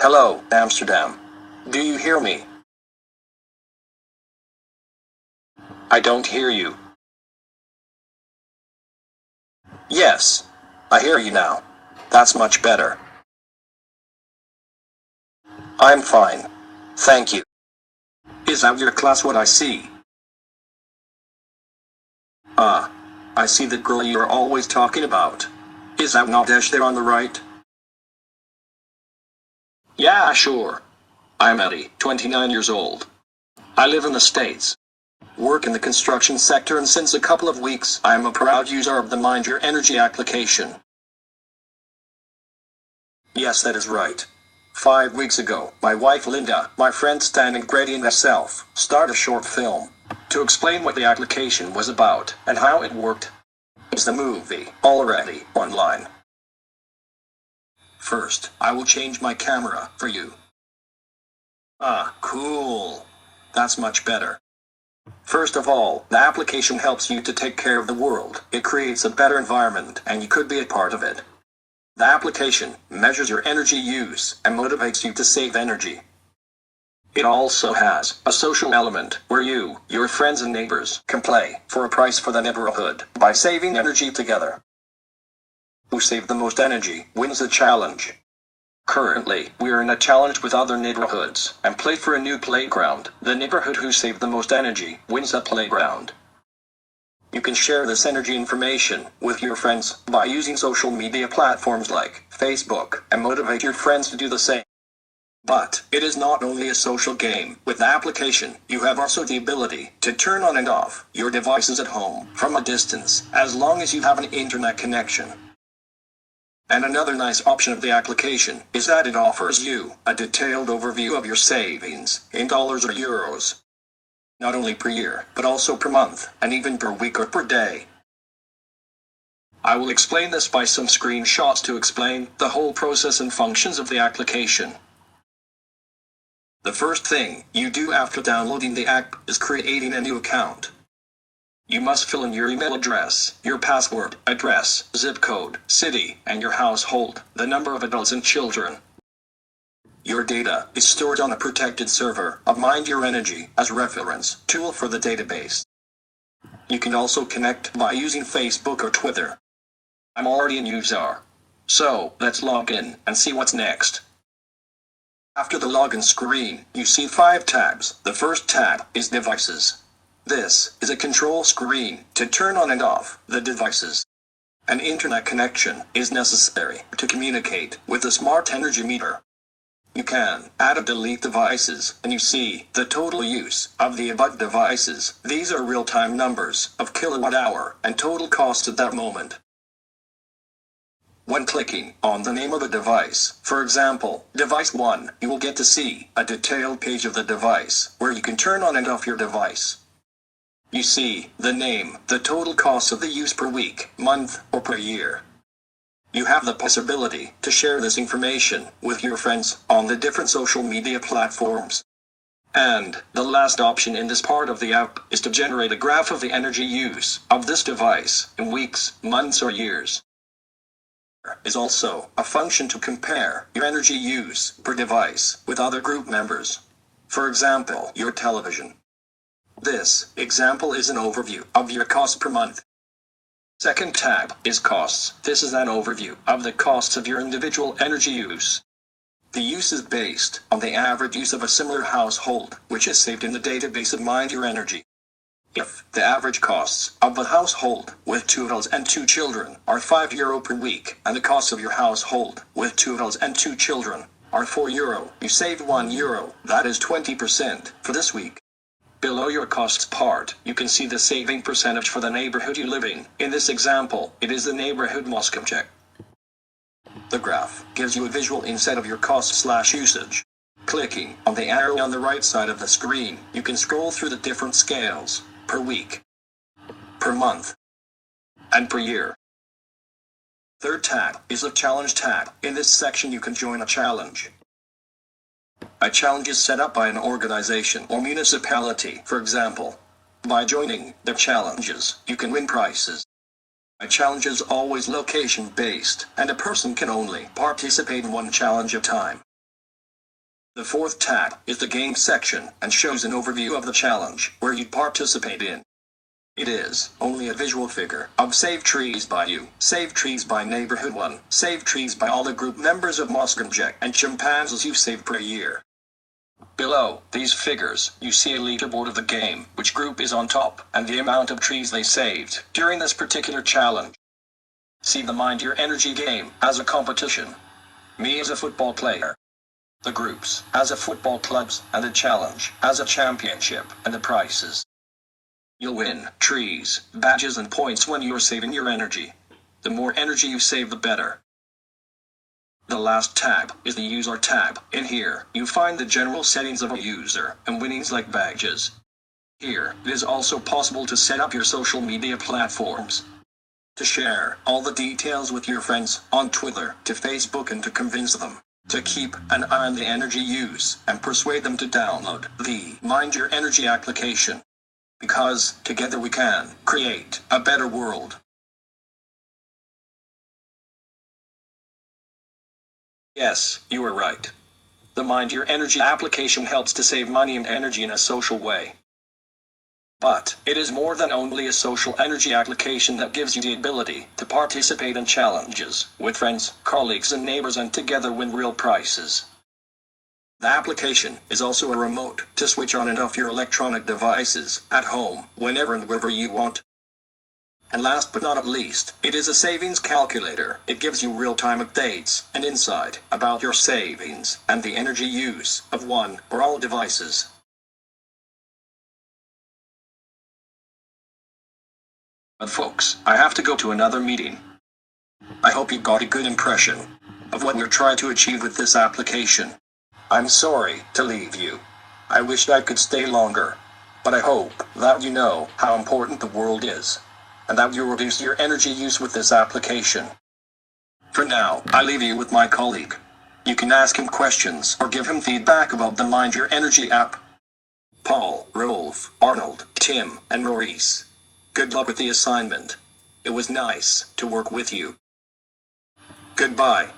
Hello, Amsterdam. Do you hear me? I don't hear you. Yes, I hear you now. That's much better. I'm fine. Thank you. Is that your class what I see? Ah, I see the girl you're always talking about. Is that Nadesh there on the right? Yeah, sure. I'm Eddy, 29 years old. I live in the States. Work in the construction sector, and since a couple of weeks, I'm a proud user of the Mind Your Energy application. Yes, that is right. 5 weeks ago, my wife Linda, my friend Stan, and Grady and myself started a short film to explain what the application was about and how it worked. Is the movie already online? First, I will change my camera for you. Ah, cool. That's much better. First of all, the application helps you to take care of the world. It creates a better environment, and you could be a part of it. The application measures your energy use and motivates you to save energy. It also has a social element where you, your friends and neighbors can play for a price for the neighborhood by saving energy together. Who saved the most energy wins the challenge. Currently, we are in a challenge with other neighborhoods and play for a new playground. The neighborhood who saved the most energy wins the playground. You can share this energy information with your friends by using social media platforms like Facebook and motivate your friends to do the same. But it is not only a social game. With the application, you have also the ability to turn on and off your devices at home from a distance, as long as you have an internet connection. And another nice option of the application is that it offers you a detailed overview of your savings in dollars or euros. Not only per year, but also per month, and even per week or per day. I will explain this by some screenshots to explain the whole process and functions of the application. The first thing you do after downloading the app is creating a new account. You must fill in your email address, your password, address, zip code, city, and your household, the number of adults and children. Your data is stored on a protected server of Mind Your Energy as reference tool for the database. You can also connect by using Facebook or Twitter. I'm already a user. So, let's log in and see what's next. After the login screen, you see 5 tabs. The first tab is Devices. This is a control screen to turn on and off the devices. An internet connection is necessary to communicate with the smart energy meter. You can add or delete devices, and you see the total use of the above devices. These are real-time numbers of kilowatt hour and total cost at that moment. When clicking on the name of a device, for example, device 1, you will get to see a detailed page of the device where you can turn on and off your device. You see the name, the total cost of the use per week, month, or per year. You have the possibility to share this information with your friends on the different social media platforms. And the last option in this part of the app is to generate a graph of the energy use of this device in weeks, months, or years. There is also a function to compare your energy use per device with other group members. For example, your television. This example is an overview of your cost per month. Second tab is costs. This is an overview of the costs of your individual energy use. The use is based on the average use of a similar household, which is saved in the database of Mind Your Energy. If the average costs of a household with 2 adults and 2 children are €5 per week, and the costs of your household with 2 adults and 2 children are €4, you saved €1, that is 20% for this week. Below your costs part, you can see the saving percentage for the neighborhood you live in. In this example, it is the neighborhood Moskovchek. The graph gives you a visual insight of your cost/usage. Clicking on the arrow on the right side of the screen, you can scroll through the different scales, per week, per month, and per year. Third tab is the challenge tab. In this section you can join a challenge. A challenge is set up by an organization or municipality. For example, by joining the challenges, you can win prizes. A challenge is always location-based, and a person can only participate in one challenge at a time. The fourth tab is the game section and shows an overview of the challenge where you participate in. It is only a visual figure of Save Trees by You, Save Trees by Neighborhood 1, Save Trees by all the group members of Mosconjek and chimpanzees you save per year. Below these figures, you see a leaderboard of the game, which group is on top, and the amount of trees they saved during this particular challenge. See the Mind Your Energy game as a competition. Me as a football player. The groups as a football clubs, and the challenge as a championship, and the prizes. You'll win trees, badges and points when you're saving your energy. The more energy you save, the better. The last tab is the User tab. In here, you find the general settings of a user, and winnings like badges. Here, it is also possible to set up your social media platforms. To share all the details with your friends on Twitter, to Facebook, and to convince them to keep an eye on the energy use and persuade them to download the Mind Your Energy application. Because together we can create a better world. Yes, you are right. The Mind Your Energy application helps to save money and energy in a social way. But it is more than only a social energy application that gives you the ability to participate in challenges with friends, colleagues and neighbors and together win real prizes. The application is also a remote to switch on and off your electronic devices at home, whenever and wherever you want. And last but not least, it is a savings calculator. It gives you real-time updates and insight about your savings and the energy use of one or all devices. But folks, I have to go to another meeting. I hope you got a good impression of what we're trying to achieve with this application. I'm sorry to leave you. I wish I could stay longer, but I hope that you know how important the world is, and that you reduce your energy use with this application. For now, I leave you with my colleague. You can ask him questions or give him feedback about the Mind Your Energy app. Paul, Rolf, Arnold, Tim, and Maurice. Good luck with the assignment. It was nice to work with you. Goodbye.